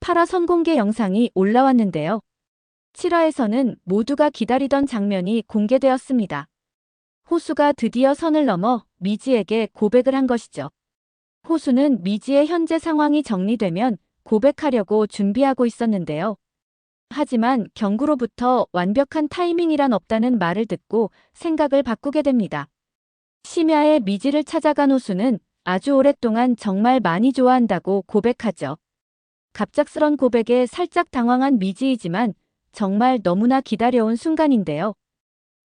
8화 선공개 영상이 올라왔는데요. 7화에서는 모두가 기다리던 장면이 공개되었습니다. 호수가 드디어 선을 넘어 미지에게 고백을 한 것이죠. 호수는 미지의 현재 상황이 정리되면 고백하려고 준비하고 있었는데요. 하지만 경구로부터 완벽한 타이밍이란 없다는 말을 듣고 생각을 바꾸게 됩니다. 심야에 미지를 찾아간 호수는 아주 오랫동안 정말 많이 좋아한다고 고백하죠. 갑작스런 고백에 살짝 당황한 미지이지만 정말 너무나 기다려온 순간인데요.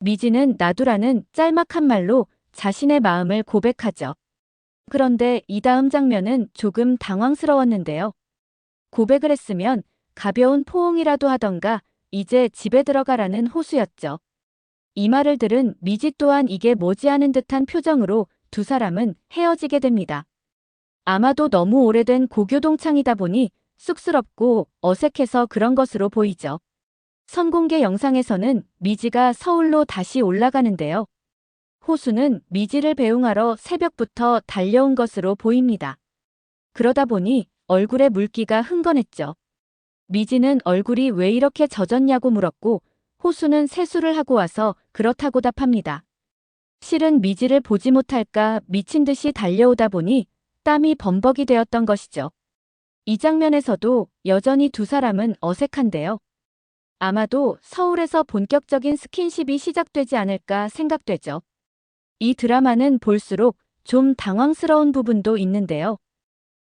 미지는 놔두라는 짤막한 말로 자신의 마음을 고백하죠. 그런데 이 다음 장면은 조금 당황스러웠는데요. 고백을 했으면 가벼운 포옹이라도 하던가 이제 집에 들어가라는 호수였죠. 이 말을 들은 미지 또한 이게 뭐지 하는 듯한 표정으로 두 사람은 헤어지게 됩니다. 아마도 너무 오래된 고교 동창이다 보니 쑥스럽고 어색해서 그런 것으로 보이죠. 선공개 영상에서는 미지가 서울로 다시 올라가는데요. 호수는 미지를 배웅하러 새벽부터 달려온 것으로 보입니다. 그러다 보니 얼굴에 물기가 흥건했죠. 미지는 얼굴이 왜 이렇게 젖었냐고 물었고 호수는 세수를 하고 와서 그렇다고 답합니다. 실은 미지를 보지 못할까 미친 듯이 달려오다 보니 땀이 범벅이 되었던 것이죠. 이 장면에서도 여전히 두 사람은 어색한데요. 아마도 서울에서 본격적인 스킨십이 시작되지 않을까 생각되죠. 이 드라마는 볼수록 좀 당황스러운 부분도 있는데요.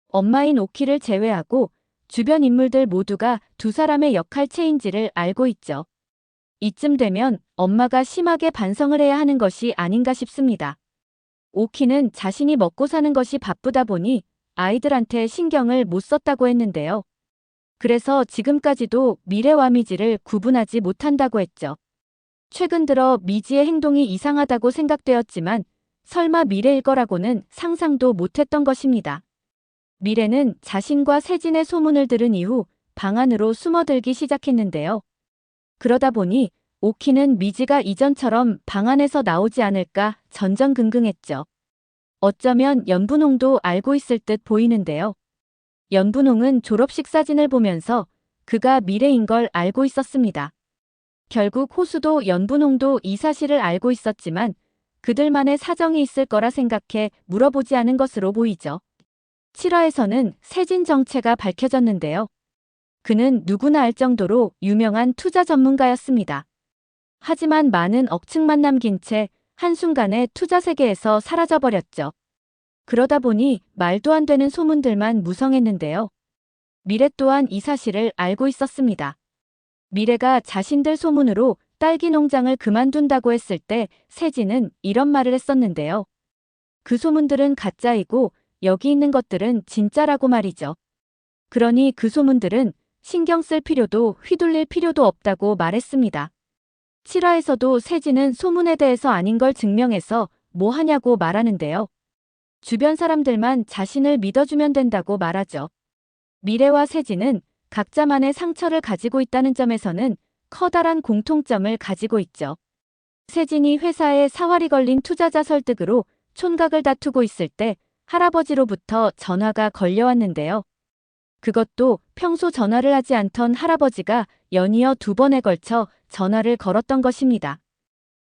엄마인 오키를 제외하고 주변 인물들 모두가 두 사람의 역할체인지를 알고 있죠. 이쯤 되면 엄마가 심하게 반성을 해야 하는 것이 아닌가 싶습니다. 오키는 자신이 먹고 사는 것이 바쁘다 보니 아이들한테 신경을 못 썼다고 했는데요. 그래서 지금까지도 미래와 미지를 구분하지 못한다고 했죠. 최근 들어 미지의 행동이 이상하다고 생각되었지만 설마 미래일 거라고는 상상도 못했던 것입니다. 미래는 자신과 세진의 소문을 들은 이후 방 안으로 숨어들기 시작했는데요. 그러다 보니 오키는 미지가 이전처럼 방 안에서 나오지 않을까 전전긍긍했죠. 어쩌면 연분홍도 알고 있을 듯 보이는데요. 연분홍은 졸업식 사진을 보면서 그가 미래인 걸 알고 있었습니다. 결국 호수도 연분홍도 이 사실을 알고 있었지만 그들만의 사정이 있을 거라 생각해 물어보지 않은 것으로 보이죠. 7화에서는 세진 정체가 밝혀졌는데요. 그는 누구나 알 정도로 유명한 투자 전문가였습니다. 하지만 많은 억측만 남긴 채 한순간에 투자 세계에서 사라져버렸죠. 그러다 보니 말도 안 되는 소문들만 무성했는데요. 미래 또한 이 사실을 알고 있었습니다. 미래가 자신들 소문으로 딸기 농장을 그만둔다고 했을 때 세진은 이런 말을 했었는데요. 그 소문들은 가짜이고 여기 있는 것들은 진짜라고 말이죠. 그러니 그 소문들은 신경 쓸 필요도 휘둘릴 필요도 없다고 말했습니다. 7화에서도 세진은 소문에 대해서 아닌 걸 증명해서 뭐 하냐고 말하는데요. 주변 사람들만 자신을 믿어주면 된다고 말하죠. 미래와 세진은 각자만의 상처를 가지고 있다는 점에서는 커다란 공통점을 가지고 있죠. 세진이 회사에 사활이 걸린 투자자 설득으로 촌각을 다투고 있을 때 할아버지로부터 전화가 걸려왔는데요. 그것도 평소 전화를 하지 않던 할아버지가 연이어 2번에 걸쳐 전화를 걸었던 것입니다.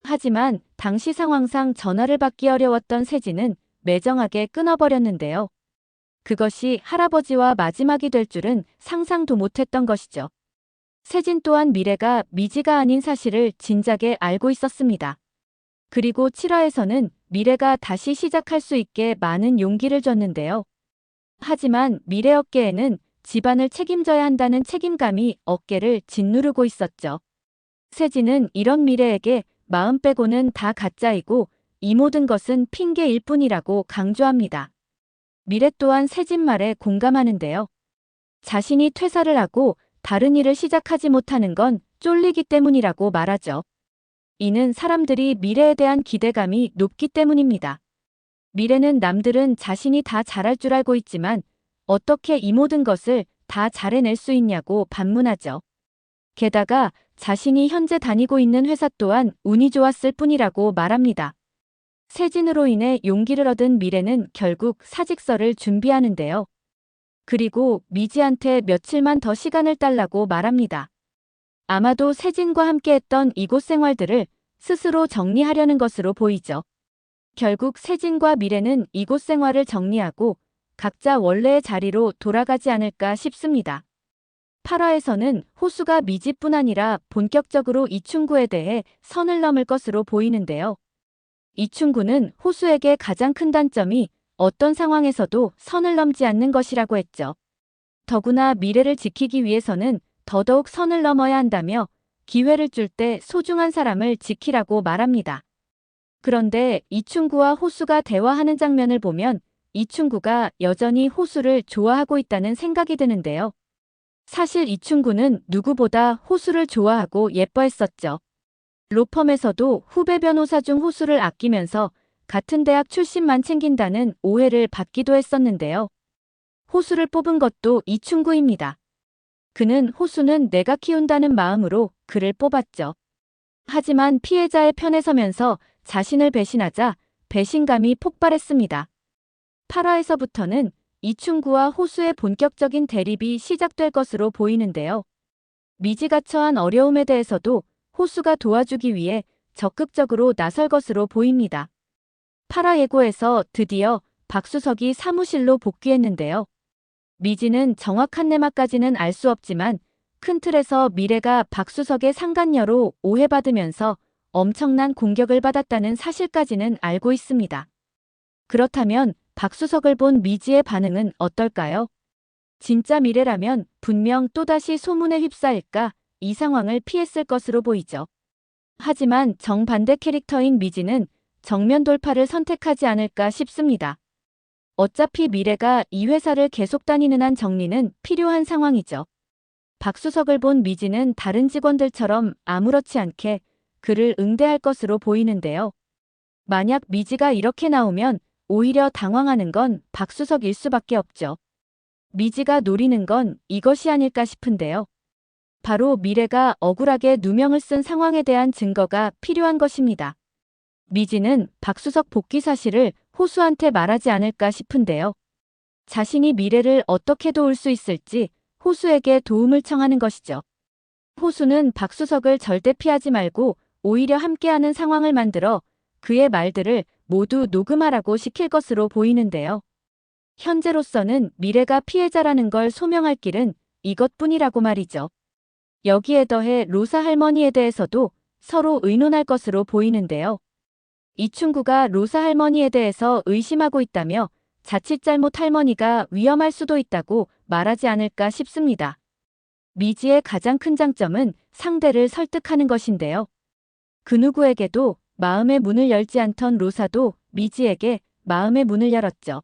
하지만 당시 상황상 전화를 받기 어려웠던 세진은 매정하게 끊어버렸는데요. 그것이 할아버지와 마지막이 될 줄은 상상도 못했던 것이죠. 세진 또한 미래가 미지가 아닌 사실을 진작에 알고 있었습니다. 그리고 7화에서는 미래가 다시 시작할 수 있게 많은 용기를 줬는데요. 하지만 미래 어깨에는 집안을 책임져야 한다는 책임감이 어깨를 짓누르고 있었죠. 세진은 이런 미래에게 마음 빼고는 다 가짜이고 이 모든 것은 핑계일 뿐이라고 강조합니다. 미래 또한 세진 말에 공감하는데요. 자신이 퇴사를 하고 다른 일을 시작하지 못하는 건 쫄리기 때문이라고 말하죠. 이는 사람들이 미래에 대한 기대감이 높기 때문입니다. 미래는 남들은 자신이 다 잘할 줄 알고 있지만 어떻게 이 모든 것을 다 잘해낼 수 있냐고 반문하죠. 게다가 자신이 현재 다니고 있는 회사 또한 운이 좋았을 뿐이라고 말합니다. 세진으로 인해 용기를 얻은 미래는 결국 사직서를 준비하는데요. 그리고 미지한테 며칠만 더 시간을 달라고 말합니다. 아마도 세진과 함께했던 이곳 생활들을 스스로 정리하려는 것으로 보이죠. 결국 세진과 미래는 이곳 생활을 정리하고 각자 원래의 자리로 돌아가지 않을까 싶습니다. 8화에서는 호수가 미지뿐 아니라 본격적으로 이충구에 대해 선을 넘을 것으로 보이는데요. 이충구는 호수에게 가장 큰 단점이 어떤 상황에서도 선을 넘지 않는 것이라고 했죠. 더구나 미래를 지키기 위해서는 더더욱 선을 넘어야 한다며 기회를 줄 때 소중한 사람을 지키라고 말합니다. 그런데 이충구와 호수가 대화하는 장면을 보면 이충구가 여전히 호수를 좋아하고 있다는 생각이 드는데요. 사실 이충구는 누구보다 호수를 좋아하고 예뻐했었죠. 로펌에서도 후배 변호사 중 호수를 아끼면서 같은 대학 출신만 챙긴다는 오해를 받기도 했었는데요. 호수를 뽑은 것도 이충구입니다. 그는 호수는 내가 키운다는 마음으로 그를 뽑았죠. 하지만 피해자의 편에 서면서 자신을 배신하자 배신감이 폭발했습니다. 8화에서부터는 이충구와 호수의 본격적인 대립이 시작될 것으로 보이는데요. 미지가 처한 어려움에 대해서도 호수가 도와주기 위해 적극적으로 나설 것으로 보입니다. 8화 예고에서 드디어 박수석이 사무실로 복귀했는데요. 미지는 정확한 내막까지는 알 수 없지만 큰 틀에서 미래가 박수석의 상간녀로 오해받으면서 엄청난 공격을 받았다는 사실까지는 알고 있습니다. 그렇다면 박수석을 본 미지의 반응은 어떨까요? 진짜 미래라면 분명 또다시 소문에 휩싸일까 이 상황을 피했을 것으로 보이죠. 하지만 정반대 캐릭터인 미지는 정면 돌파를 선택하지 않을까 싶습니다. 어차피 미래가 이 회사를 계속 다니는 한 정리는 필요한 상황이죠. 박수석을 본 미지는 다른 직원들처럼 아무렇지 않게 그를 응대할 것으로 보이는데요. 만약 미지가 이렇게 나오면 오히려 당황하는 건 박수석일 수밖에 없죠. 미지가 노리는 건 이것이 아닐까 싶은데요. 바로 미래가 억울하게 누명을 쓴 상황에 대한 증거가 필요한 것입니다. 미지는 박수석 복귀 사실을 호수한테 말하지 않을까 싶은데요. 자신이 미래를 어떻게 도울 수 있을지 호수에게 도움을 청하는 것이죠. 호수는 박수석을 절대 피하지 말고 오히려 함께하는 상황을 만들어 그의 말들을 모두 녹음하라고 시킬 것으로 보이는데요. 현재로서는 미래가 피해자라는 걸 소명할 길은 이것뿐이라고 말이죠. 여기에 더해 로사 할머니에 대해서도 서로 의논할 것으로 보이는데요. 이충구가 로사 할머니에 대해서 의심하고 있다며 자칫 잘못 할머니가 위험할 수도 있다고 말하지 않을까 싶습니다. 미지의 가장 큰 장점은 상대를 설득하는 것인데요. 그 누구에게도 마음의 문을 열지 않던 로사도 미지에게 마음의 문을 열었죠.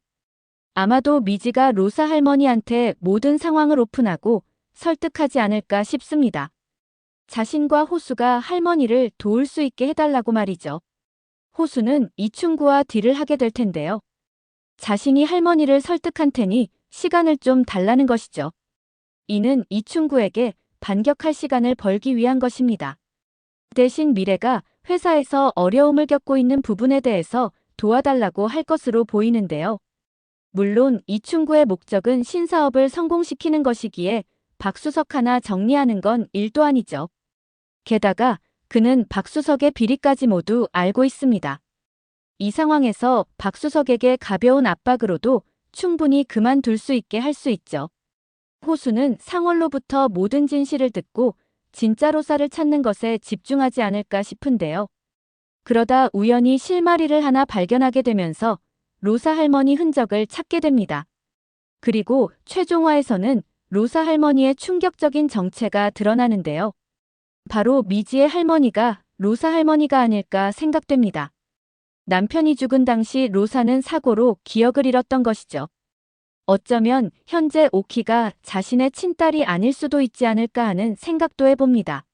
아마도 미지가 로사 할머니한테 모든 상황을 오픈하고 설득하지 않을까 싶습니다. 자신과 호수가 할머니를 도울 수 있게 해달라고 말이죠. 호수는 이충구와 딜을 하게 될 텐데요. 자신이 할머니를 설득한 테니 시간을 좀 달라는 것이죠. 이는 이충구에게 반격할 시간을 벌기 위한 것입니다. 대신 미래가 회사에서 어려움을 겪고 있는 부분에 대해서 도와달라고 할 것으로 보이는데요. 물론 이충구의 목적은 신사업을 성공시키는 것이기에 박수석 하나 정리하는 건 일도 아니죠. 게다가 그는 박수석의 비리까지 모두 알고 있습니다. 이 상황에서 박수석에게 가벼운 압박으로도 충분히 그만둘 수 있게 할 수 있죠. 호수는 상월로부터 모든 진실을 듣고 진짜 로사를 찾는 것에 집중하지 않을까 싶은데요. 그러다 우연히 실마리를 하나 발견하게 되면서 로사 할머니 흔적을 찾게 됩니다. 그리고 최종화에서는 로사 할머니의 충격적인 정체가 드러나는데요. 바로 미지의 할머니가 로사 할머니가 아닐까 생각됩니다. 남편이 죽은 당시 로사는 사고로 기억을 잃었던 것이죠. 어쩌면 현재 오키가 자신의 친딸이 아닐 수도 있지 않을까 하는 생각도 해봅니다.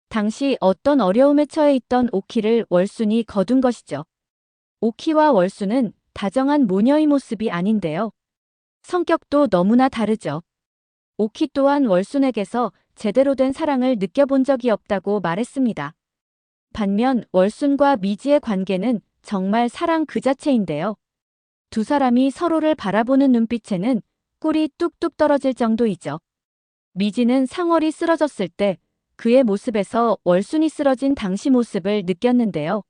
당시 어떤 어려움에 처해 있던 오키를 월순이 거둔 것이죠. 오키와 월순은 다정한 모녀의 모습이 아닌데요. 성격도 너무나 다르죠. 오키 또한 월순에게서 제대로 된 사랑을 느껴본 적이 없다고 말했습니다. 반면 월순과 미지의 관계는 정말 사랑 그 자체인데요. 두 사람이 서로를 바라보는 눈빛에는 꿀이 뚝뚝 떨어질 정도이죠. 미지는 상월이 쓰러졌을 때 그의 모습에서 월순이 쓰러진 당시 모습을 느꼈는데요.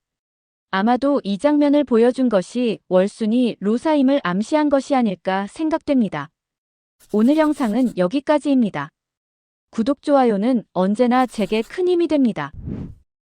아마도 이 장면을 보여준 것이 월순이 로사임을 암시한 것이 아닐까 생각됩니다. 오늘 영상은 여기까지입니다. 구독, 좋아요는 언제나 제게 큰 힘이 됩니다.